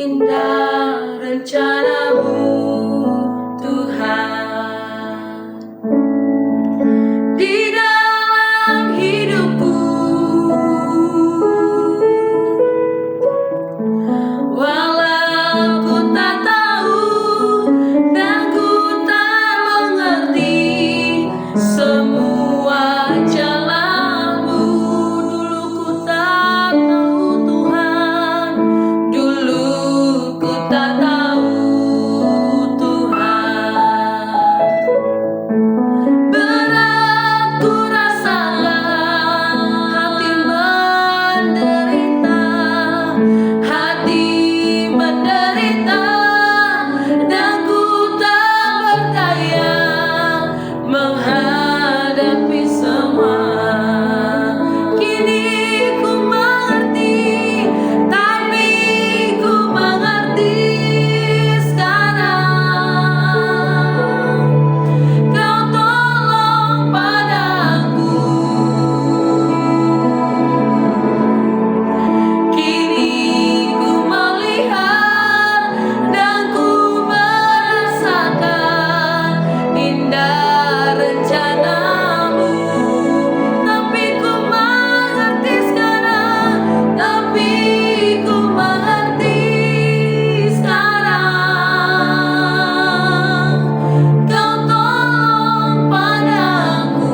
indah rencanamu Tuhan di dalam hidupku. Walau ku tak tahu dan ku tak mengerti semua jalanmu, dulu ku tak tahu Tuhan, dulu ku tak tahu Tuhan. Berat ku rasakan, hati menderita, dan ku tak berdaya menghadapi semua. Kini ku mengerti, tapi ku mengerti sekarang. Kau tolong padaku. Kini ku melihat dan ku merasakan indah rencanamu. Tapi ku mengerti sekarang, tapi ku mengerti sekarang. Kau tolong padaku.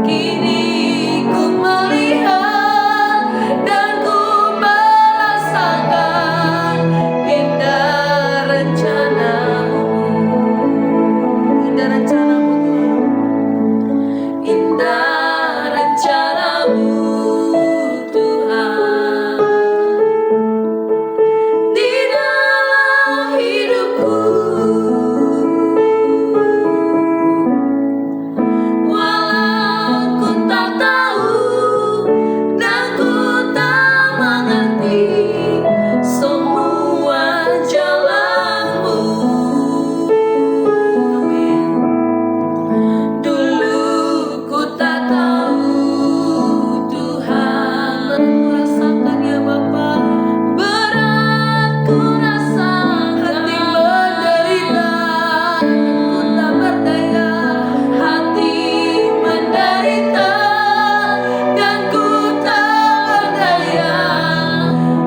Kini ku melihat, dan ku merasakan indah rencanamu, indah rencanamu, indah rencanamu Tuhan di dalam hidupku. Walau ku tak tahu dan ku tak mengerti semua jalanmu. Amin. Dulu ku tak tahu Tuhan, rasakan ya Bapa. Berat ku rasakan, hati menderita, ku tak berdaya. Hati menderita dan ku tak berdaya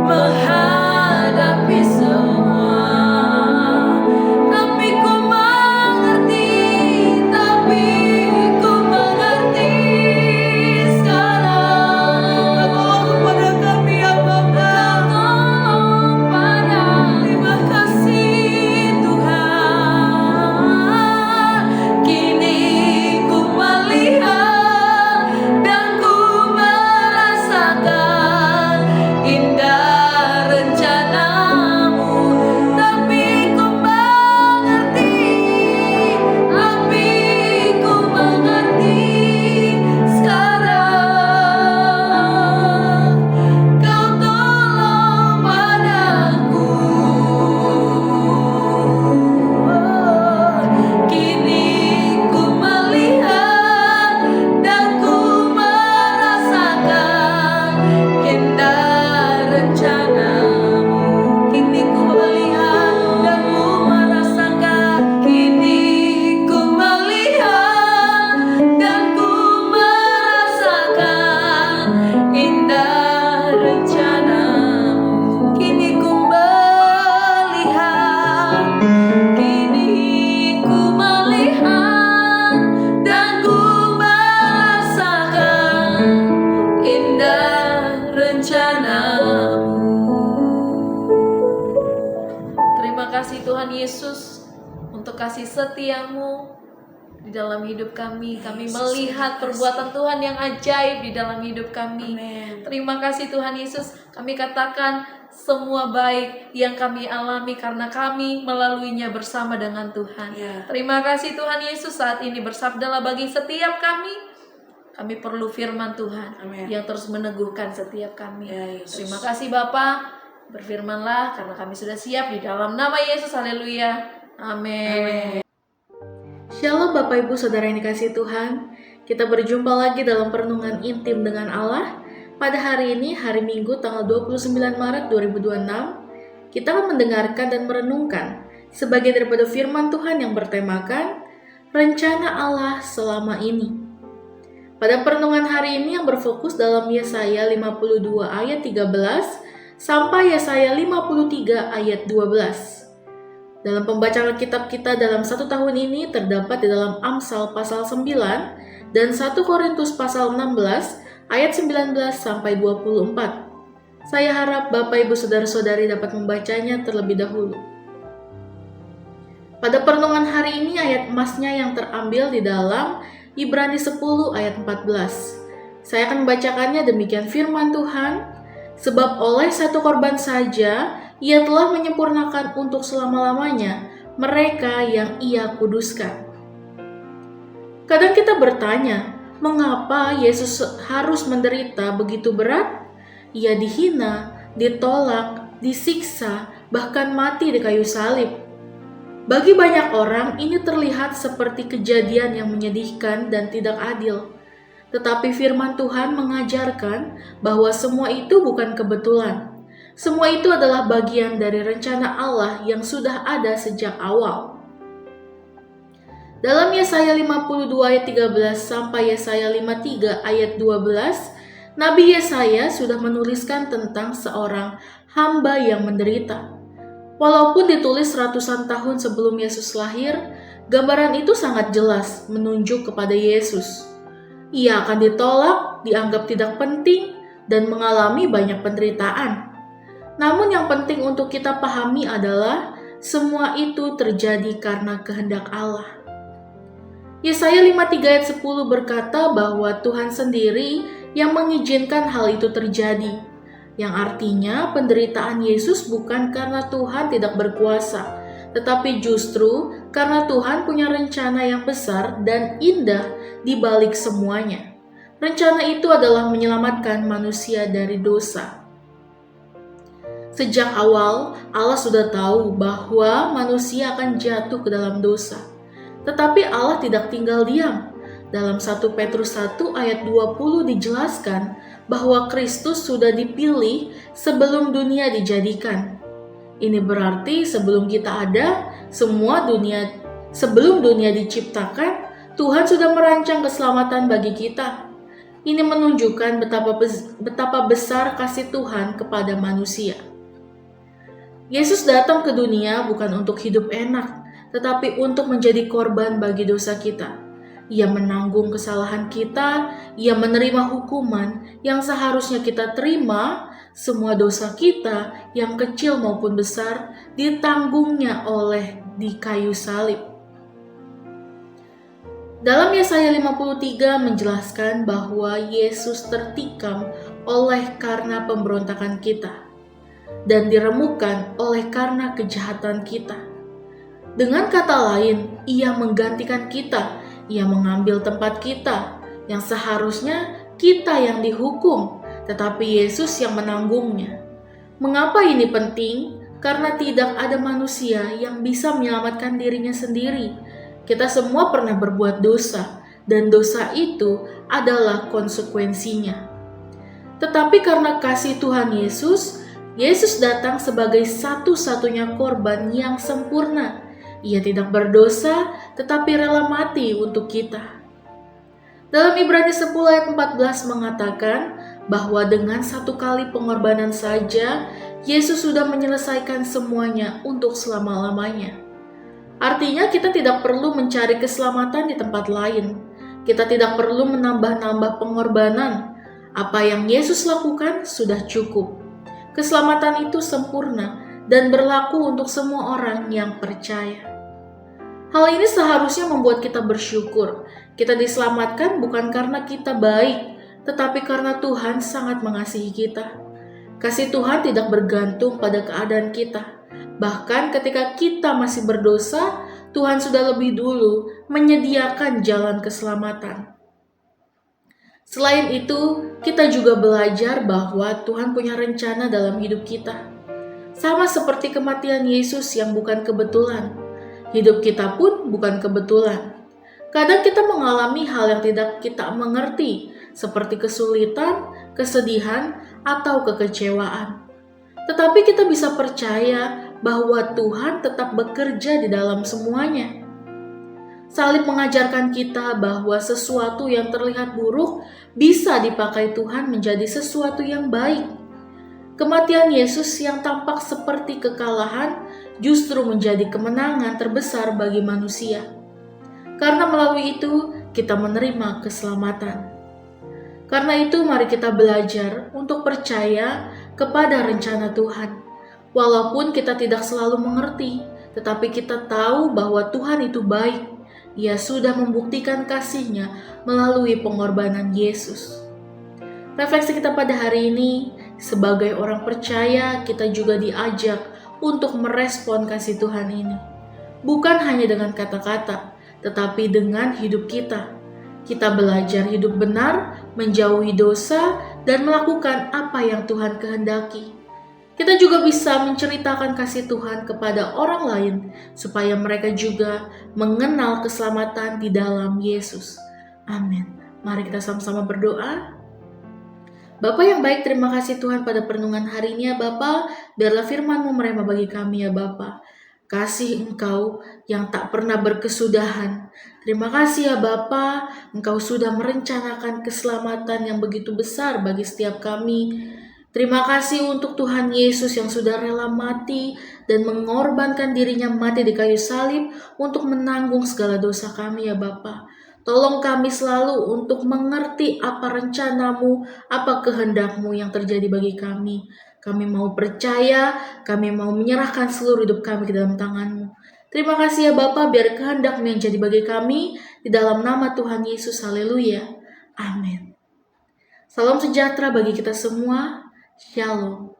menghadapi semua. Tapi ku mengerti, tapi ku mengerti sekarang. Tolong pada kami ya Bapa, tolong pada. Terima kasih Tuhan. Kini ku melihat dan ku merasakan indah rencanamu. Tapi ku mengerti, sekarang. Kau tolong padaku. Kini ku melihat dan ku merasakan indah rencanamu. Kini ku melihat dan ku merasakan. Kini ku melihat dan ku merasakan indah rencanamu. Kini ku melihat, kini ku melihat dan ku merasakan indah rencanamu. Terima kasih Tuhan Yesus untuk kasih setiamu di dalam hidup kami. Kami melihat perbuatan Tuhan yang ajaib di dalam hidup kami. Amen. Terima kasih Tuhan Yesus. Kami katakan semua baik yang kami alami karena kami melaluinya bersama dengan Tuhan. Ya. Terima kasih Tuhan Yesus. Saat ini bersabdalah bagi setiap kami. Kami perlu firman Tuhan Amen. yang terus meneguhkan setiap kami. Ya, Yesus. Terima kasih Bapa. Berfirmanlah karena kami sudah siap di dalam nama Yesus. Haleluya. Amin. Shalom Bapak Ibu Saudara yang dikasihi Tuhan. Kita berjumpa lagi dalam perenungan intim dengan Allah. Pada hari ini, hari Minggu tanggal 29 Maret 2026, kita akan mendengarkan dan merenungkan sebagian daripada firman Tuhan yang bertemakan rencana Allah selama ini. Pada perenungan hari ini yang berfokus dalam Yesaya 52 ayat 13 sampai Yesaya 53 ayat 12. Dalam pembacaan kitab kita dalam satu tahun ini terdapat di dalam Amsal pasal 9 dan 1 Korintus pasal 16 ayat 19 sampai 24. Saya harap Bapak Ibu Saudara-saudari dapat membacanya terlebih dahulu. Pada perenungan hari ini ayat emasnya yang terambil di dalam Ibrani 10 ayat 14. Saya akan membacakannya demikian firman Tuhan, sebab oleh satu korban saja Ia telah menyempurnakan untuk selama-lamanya mereka yang Ia kuduskan. Kadang kita bertanya, mengapa Yesus harus menderita begitu berat? Ia dihina, ditolak, disiksa, bahkan mati di kayu salib. Bagi banyak orang, ini terlihat seperti kejadian yang menyedihkan dan tidak adil. Tetapi firman Tuhan mengajarkan bahwa semua itu bukan kebetulan. Semua itu adalah bagian dari rencana Allah yang sudah ada sejak awal. Dalam Yesaya 52 ayat 13 sampai Yesaya 53 ayat 12, Nabi Yesaya sudah menuliskan tentang seorang hamba yang menderita. Walaupun ditulis ratusan tahun sebelum Yesus lahir, gambaran itu sangat jelas menunjuk kepada Yesus. Ia akan ditolak, dianggap tidak penting, dan mengalami banyak penderitaan. Namun yang penting untuk kita pahami adalah semua itu terjadi karena kehendak Allah. Yesaya 53 ayat 10 berkata bahwa Tuhan sendiri yang mengizinkan hal itu terjadi, yang artinya penderitaan Yesus bukan karena Tuhan tidak berkuasa, tetapi justru karena Tuhan punya rencana yang besar dan indah di balik semuanya. Rencana itu adalah menyelamatkan manusia dari dosa. Sejak awal, Allah sudah tahu bahwa manusia akan jatuh ke dalam dosa. Tetapi Allah tidak tinggal diam. Dalam 1 Petrus 1 ayat 20 dijelaskan bahwa Kristus sudah dipilih sebelum dunia dijadikan. Ini berarti sebelum kita ada, sebelum dunia diciptakan, Tuhan sudah merancang keselamatan bagi kita. Ini menunjukkan betapa besar kasih Tuhan kepada manusia. Yesus datang ke dunia bukan untuk hidup enak, tetapi untuk menjadi korban bagi dosa kita. Ia menanggung kesalahan kita, Ia menerima hukuman yang seharusnya kita terima. Semua dosa kita, yang kecil maupun besar, ditanggungnya di kayu salib. Dalam Yesaya 53 menjelaskan bahwa Yesus tertikam karena pemberontakan kita dan diremukkan karena kejahatan kita. Dengan kata lain, Ia menggantikan kita, Ia mengambil tempat kita, yang seharusnya kita yang dihukum, tetapi Yesus yang menanggungnya. Mengapa ini penting? Karena tidak ada manusia yang bisa menyelamatkan dirinya sendiri. Kita semua pernah berbuat dosa, dan dosa itu adalah konsekuensinya. Tetapi karena kasih Tuhan Yesus, Yesus datang sebagai satu-satunya korban yang sempurna. Ia tidak berdosa, tetapi rela mati untuk kita. Dalam Ibrani 10 ayat 14 mengatakan bahwa dengan satu kali pengorbanan saja, Yesus sudah menyelesaikan semuanya untuk selama-lamanya. Artinya kita tidak perlu mencari keselamatan di tempat lain. Kita tidak perlu menambah-nambah pengorbanan. Apa yang Yesus lakukan sudah cukup. Keselamatan itu sempurna dan berlaku untuk semua orang yang percaya. Hal ini seharusnya membuat kita bersyukur. Kita diselamatkan bukan karena kita baik, tetapi karena Tuhan sangat mengasihi kita. Kasih Tuhan tidak bergantung pada keadaan kita. Bahkan ketika kita masih berdosa, Tuhan sudah lebih dulu menyediakan jalan keselamatan. Selain itu, kita juga belajar bahwa Tuhan punya rencana dalam hidup kita. Sama seperti kematian Yesus yang bukan kebetulan. Hidup kita pun bukan kebetulan. Kadang kita mengalami hal yang tidak kita mengerti, seperti kesulitan, kesedihan, atau kekecewaan. Tetapi kita bisa percaya bahwa Tuhan tetap bekerja di dalam semuanya. Salib mengajarkan kita bahwa sesuatu yang terlihat buruk bisa dipakai Tuhan menjadi sesuatu yang baik. Kematian Yesus yang tampak seperti kekalahan justru menjadi kemenangan terbesar bagi manusia. Karena melalui itu kita menerima keselamatan. Karena itu mari kita belajar untuk percaya kepada rencana Tuhan. Walaupun kita tidak selalu mengerti, tetapi kita tahu bahwa Tuhan itu baik. Ia sudah membuktikan kasih-Nya melalui pengorbanan Yesus. Refleksi kita pada hari ini, sebagai orang percaya kita juga diajak untuk merespon kasih Tuhan ini. Bukan hanya dengan kata-kata, tetapi dengan hidup kita. Kita belajar hidup benar, menjauhi dosa, dan melakukan apa yang Tuhan kehendaki. Kita juga bisa menceritakan kasih Tuhan kepada orang lain, supaya mereka juga mengenal keselamatan di dalam Yesus. Amin. Mari kita sama-sama berdoa. Bapa yang baik, terima kasih Tuhan pada perenungan hari ini ya Bapa. Biarlah firman-Mu merema bagi kami ya Bapa. Kasih Engkau yang tak pernah berkesudahan. Terima kasih ya Bapa, Engkau sudah merencanakan keselamatan yang begitu besar bagi setiap kami. Terima kasih untuk Tuhan Yesus yang sudah rela mati dan mengorbankan dirinya mati di kayu salib untuk menanggung segala dosa kami ya Bapa. Tolong kami selalu untuk mengerti apa rencana-Mu, apa kehendak-Mu yang terjadi bagi kami. Kami mau percaya, kami mau menyerahkan seluruh hidup kami ke dalam tangan-Mu. Terima kasih ya Bapa, biar kehendak-Mu yang jadi bagi kami, di dalam nama Tuhan Yesus, haleluya. Amin. Salam sejahtera bagi kita semua. Shalom.